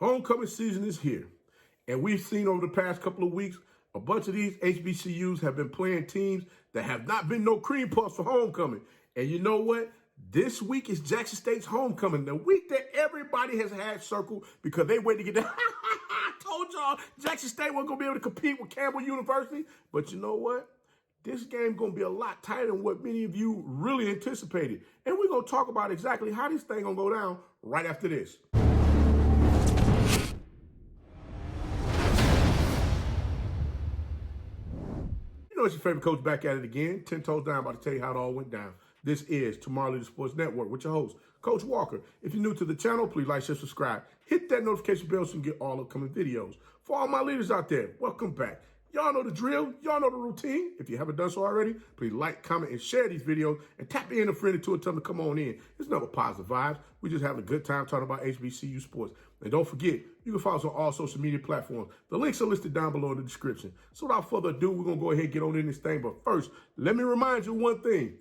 Homecoming season is here, and we've seen over the past couple of weeks, a bunch of these HBCUs have been playing teams that have not been no cream puffs for homecoming. And you know what? This week is Jackson State's homecoming, the week that everybody has had circled because they wait to get there. I told y'all Jackson State wasn't going to be able to compete with Campbell University. But you know what? This game going to be a lot tighter than what many of you really anticipated. And we're going to talk about exactly how this thing going to go down right after this. You know, it's your favorite coach back at it again. 10 toes down, about to tell you how it all went down. This is Tomorrow Leader Sports Network with your host, Coach Walker. If you're new to the channel, please like, share, subscribe. Hit that notification bell so you can get all upcoming videos. For all my leaders out there, welcome back. Y'all know the drill. Y'all know the routine. If you haven't done so already, please like, comment, and share these videos. And tap in a friend or two and tell them to come on in. It's never positive vibes. We're just having a good time talking about HBCU sports. And don't forget, you can follow us on all social media platforms. The links are listed down below in the description. So without further ado, we're going to go ahead and get on in this thing. But first, let me remind you one thing.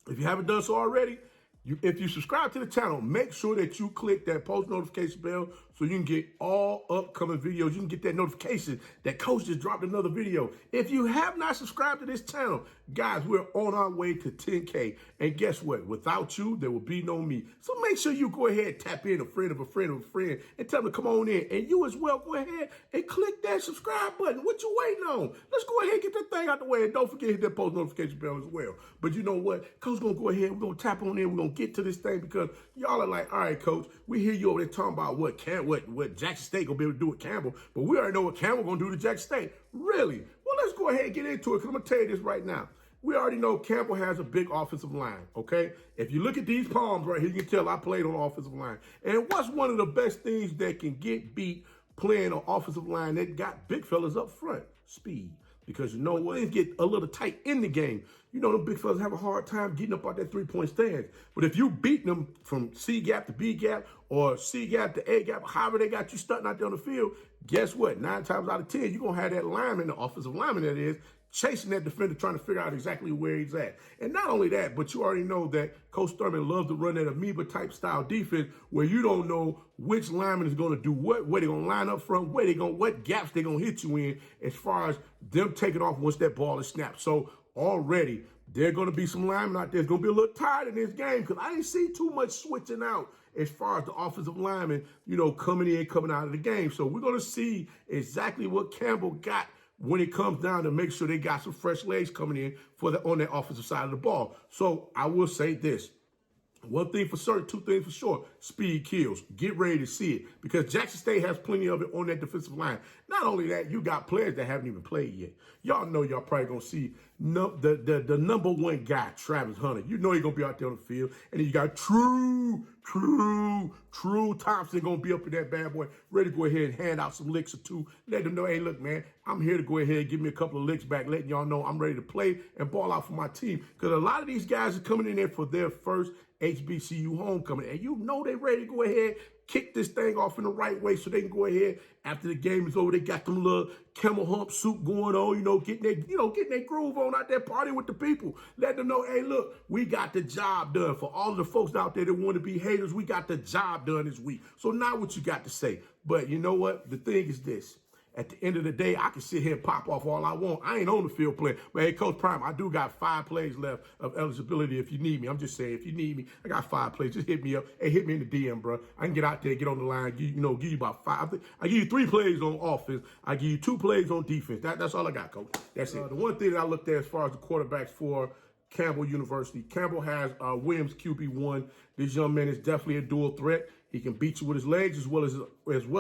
If you haven't done so already, if you subscribe to the channel, make sure that you click that post notification bell so you can get all upcoming videos. You can get that notification that Coach just dropped another video. If you have not subscribed to this channel, guys, we're on our way to 10K. And guess what? Without you, there will be no me. So make sure you go ahead and tap in a friend of a friend of a friend and tell them to come on in. And you as well, go ahead and click that subscribe button. What you waiting on? Let's go ahead and get that thing out the way. And don't forget to hit that post notification bell as well. But you know what? Coach going to go ahead. We're going to tap on in. We're going to get to this thing because y'all are like, all right, Coach, we hear you over there talking about what Jackson State gonna be able to do with Campbell, but we already know what Campbell gonna do to Jackson State. Really? Well, let's go ahead and get into it because I'm gonna tell you this right now. We already know Campbell has a big offensive line, okay? If you look at these palms right here, you can tell I played on the offensive line. And what's one of the best things that can get beat playing on offensive line that got big fellas up front? Speed. Because you know what? Things get a little tight in the game. You know, the big fellas have a hard time getting up out that three-point stance. But if you beat them from C gap to B gap or C gap to A gap, however they got you stunting out there on the field, guess what? 9 times out of 10, you're going to have that lineman, the offensive lineman that is, chasing that defender, trying to figure out exactly where he's at. And not only that, but you already know that Coach Thurman loves to run that amoeba-type style defense where you don't know which lineman is going to do what, where they're going to line up from, what gaps they're going to hit you in as far as them taking off once that ball is snapped. So already, there are going to be some linemen out there that's going to be a little tired in this game because I didn't see too much switching out as far as the offensive linemen, you know, coming in, coming out of the game. So we're going to see exactly what Campbell got when it comes down to make sure they got some fresh legs coming in on that offensive side of the ball. So I will say this. One thing for certain, two things for sure, speed kills. Get ready to see it because Jackson State has plenty of it on that defensive line. Not only that, you got players that haven't even played yet. Y'all know y'all probably going to see the number one guy, Travis Hunter. You know he's going to be out there on the field. And then you got True Thompson going to be up in that bad boy, ready to go ahead and hand out some licks or two. Let them know, hey, look, man, I'm here to go ahead and give me a couple of licks back, letting y'all know I'm ready to play and ball out for my team. Because a lot of these guys are coming in there for their first HBCU homecoming. And you know they're ready to go ahead, kick this thing off in the right way so they can go ahead after the game is over. They got them little camel hump soup going on, getting their groove on out there, partying with the people. Let them know, hey, look, we got the job done. For all of the folks out there that want to be haters, we got the job done this week. So now what you got to say? But you know what? The thing is this. At the end of the day, I can sit here and pop off all I want. I ain't on the field playing. But, hey, Coach Prime, I do got 5 plays left of eligibility if you need me. I'm just saying, if you need me, I got 5 plays. Just hit me up. Hey, hit me in the DM, bro. I can get out there, get on the line, give you about 5. I give you 3 plays on offense. I give you 2 plays on defense. That's all I got, Coach. That's it. The one thing that I looked at as far as the quarterbacks for Campbell University. Campbell has Williams QB1. This young man is definitely a dual threat. He can beat you with his legs as well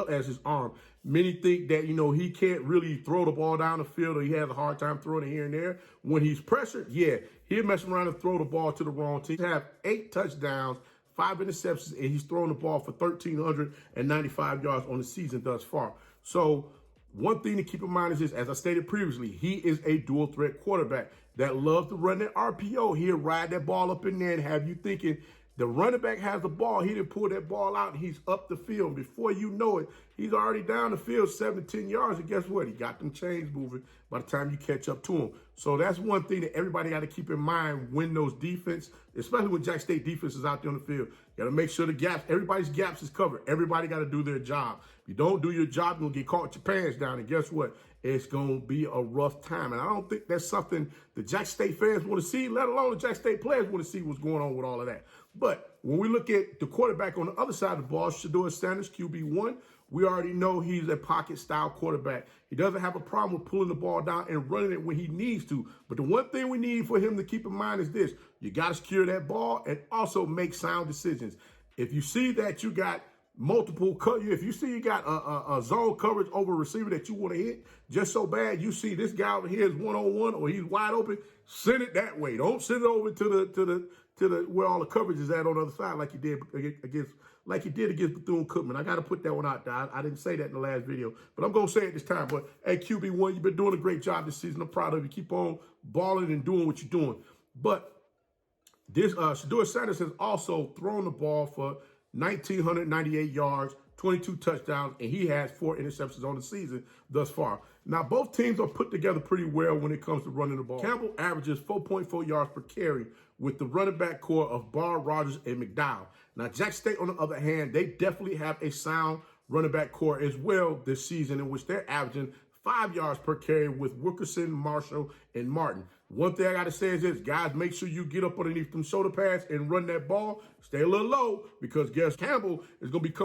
as his arm. Many think that, he can't really throw the ball down the field or he has a hard time throwing it here and there. When he's pressured, yeah, he'll mess around and throw the ball to the wrong team. He have 8 touchdowns, 5 interceptions, and he's throwing the ball for 1,395 yards on the season thus far. So one thing to keep in mind is this, as I stated previously, he is a dual threat quarterback that loves to run that RPO. He'll ride that ball up in there and have you thinking The running back has the ball. He didn't pull that ball out, and he's up the field. And before you know it, he's already down the field 7 to 10 yards. And guess what? He got them chains moving by the time you catch up to him. So that's one thing that everybody got to keep in mind when those defense, especially when Jack State defense is out there on the field. You got to make sure the gaps, everybody's gaps is covered. Everybody got to do their job. If you don't do your job, you're going to get caught with your pants down. And guess what? It's going to be a rough time. And I don't think that's something the Jack State fans want to see, let alone the Jack State players want to see what's going on with all of that. But when we look at the quarterback on the other side of the ball, Shedeur Sanders, QB1, we already know he's a pocket-style quarterback. He doesn't have a problem with pulling the ball down and running it when he needs to. But the one thing we need for him to keep in mind is this. You got to secure that ball and also make sound decisions. If you see that you got multiple, if you see you got a zone coverage over a receiver that you want to hit just so bad, you see this guy over here is one-on-one or he's wide open, send it that way. Don't send it over to the where all the coverage is at on the other side like you did against Bethune-Cookman. I got to put that one out there. I didn't say that in the last video, but I'm going to say it this time. But hey, QB1, you've been doing a great job this season. I'm proud of you. Keep on balling and doing what you're doing. But this Shedeur Sanders has also thrown the ball for 1,998 yards, 22 touchdowns, and he has 4 interceptions on the season thus far. Now, both teams are put together pretty well when it comes to running the ball. Campbell averages 4.4 yards per carry with the running back core of Barr, Rogers, and McDowell. Now, Jack State, on the other hand, they definitely have a sound running back core as well this season, in which they're averaging 5 yards per carry with Wilkerson, Marshall, and Martin. One thing I got to say is this, guys, make sure you get up underneath them shoulder pads and run that ball. Stay a little low because guess Campbell is going to be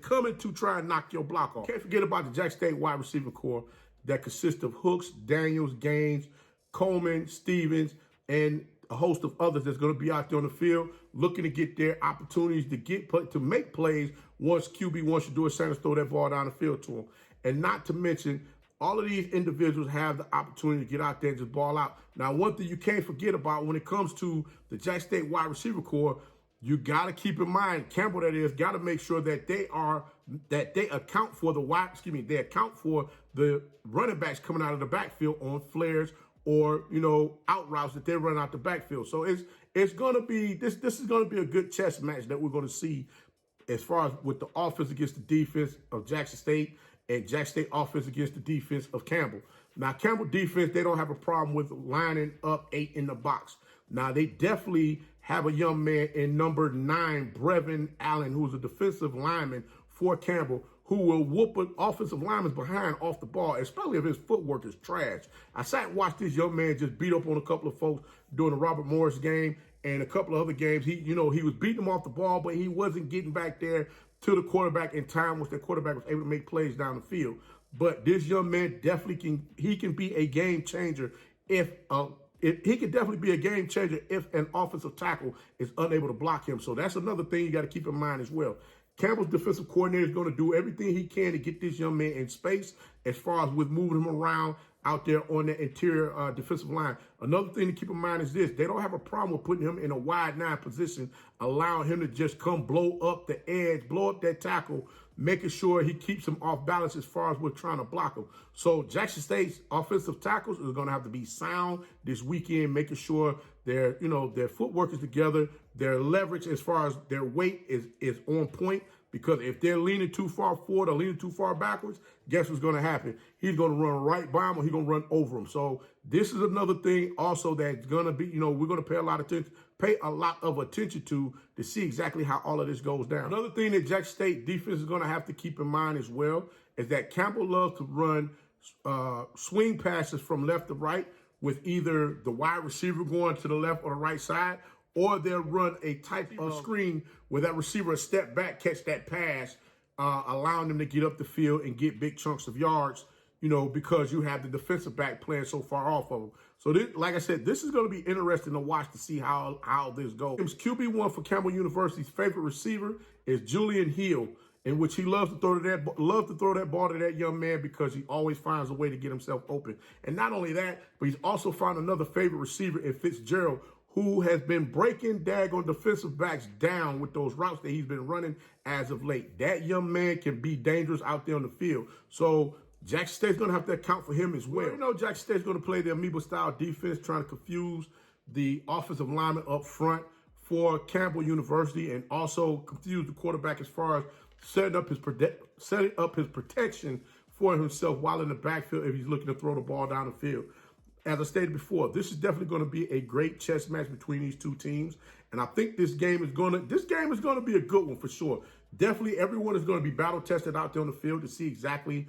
coming to try and knock your block off. Can't forget about the Jack State wide receiver core that consists of Hooks, Daniels, Gaines, Coleman, Stevens, and a host of others that's going to be out there on the field looking to get their opportunities to make plays once QB1 Shedeur Sanders throw that ball down the field to him. And not to mention, all of these individuals have the opportunity to get out there and just ball out. Now, one thing you can't forget about when it comes to the Jack State wide receiver core, you got to keep in mind, Campbell, that is, got to make sure that they account for the running backs coming out of the backfield on flares or, out routes that they run out the backfield. So it's going to be, this is going to be a good chess match that we're going to see as far as with the offense against the defense of Jackson State and Jack State offense against the defense of Campbell. Now, Campbell defense, they don't have a problem with lining up 8 in the box. Now, they definitely have a young man in number 9, Brevin Allen, who's a defensive lineman for Campbell, who will whoop an offensive lineman's behind off the ball, especially if his footwork is trash. I sat and watched this young man just beat up on a couple of folks during the Robert Morris game and a couple of other games. He was beating them off the ball, but he wasn't getting back there to the quarterback in time once the quarterback was able to make plays down the field. But this young man definitely can be a game changer if he can definitely be a game changer if an offensive tackle is unable to block him. So that's another thing you got to keep in mind as well. Campbell's defensive coordinator is going to do everything he can to get this young man in space as far as with moving him around out there on the interior defensive line. Another thing to keep in mind is this. They don't have a problem with putting him in a wide 9 position, allowing him to just come blow up the edge, blow up that tackle, making sure he keeps him off balance as far as we're trying to block him. So Jackson State's offensive tackles are going to have to be sound this weekend, making sure their footwork is together, their leverage as far as their weight is on point. Because if they're leaning too far forward or leaning too far backwards, guess what's going to happen? He's going to run right by him or he's going to run over him. So this is another thing also that's going to be, we're going to pay a lot of attention to see exactly how all of this goes down. Another thing that Jack State defense is going to have to keep in mind as well is that Campbell loves to run swing passes from left to right with either the wide receiver going to the left or the right side, or they'll run a type of screen where that receiver will step back, catch that pass, allowing them to get up the field and get big chunks of yards, because you have the defensive back playing so far off of them. So, like I said, this is going to be interesting to watch to see how this goes. QB1 for Campbell University's favorite receiver is Julian Hill, in which he loves to throw that ball to that young man because he always finds a way to get himself open. And not only that, but he's also found another favorite receiver in Fitzgerald, who has been breaking daggone defensive backs down with those routes that he's been running as of late. That young man can be dangerous out there on the field. So Jackson State's going to have to account for him as well. Jackson State's going to play the amoeba-style defense, trying to confuse the offensive lineman up front, for Campbell University and also confused the quarterback as far as setting up his protection for himself while in the backfield if he's looking to throw the ball down the field. As I stated before, this is definitely going to be a great chess match between these two teams. And I think this game is going to be a good one for sure. Definitely everyone is going to be battle tested out there on the field to see exactly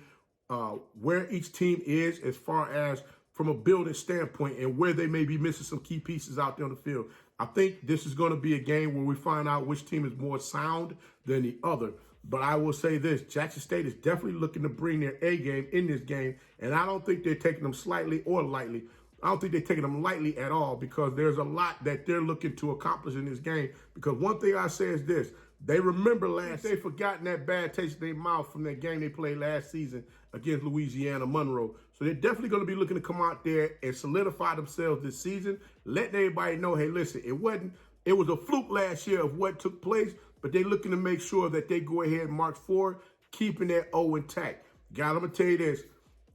where each team is as far as from a building standpoint and where they may be missing some key pieces out there on the field. I think this is going to be a game where we find out which team is more sound than the other. But I will say this, Jackson State is definitely looking to bring their A game in this game, and I don't think they're taking them slightly or lightly. I don't think they're taking them lightly at all because there's a lot that they're looking to accomplish in this game. Because one thing I say is this, they remember they've forgotten that bad taste in their mouth from that game they played last season against Louisiana Monroe. So they're definitely going to be looking to come out there and solidify themselves this season, letting everybody know, hey, listen, it was a fluke last year of what took place, but they're looking to make sure that they go ahead and march forward, keeping that O intact. Guys, I'm going to tell you this.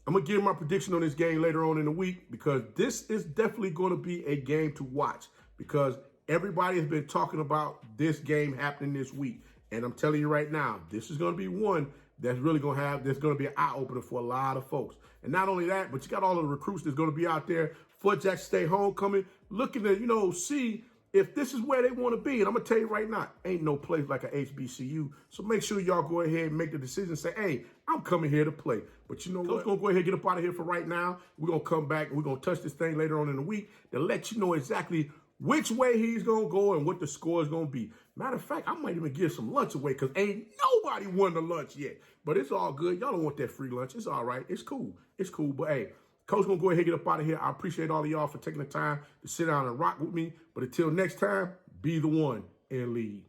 I'm going to give my prediction on this game later on in the week because this is definitely going to be a game to watch because everybody has been talking about this game happening this week. And I'm telling you right now, this is going to be one that's really going to be an eye-opener for a lot of folks. And not only that, but you got all of the recruits that's going to be out there for Jackson State Homecoming looking to, see if this is where they want to be. And I'm going to tell you right now, ain't no place like a HBCU. So make sure y'all go ahead and make the decision and say, hey, I'm coming here to play. But you know what? We're going to go ahead and get up out of here for right now. We're going to come back and we're going to touch this thing later on in the week to let you know exactly which way he's going to go and what the score is going to be. Matter of fact, I might even give some lunch away because ain't nobody won the lunch yet. But it's all good. Y'all don't want that free lunch. It's all right. It's cool. It's cool. But, hey, Coach going to go ahead and get up out of here. I appreciate all of y'all for taking the time to sit down and rock with me. But until next time, be the one and lead.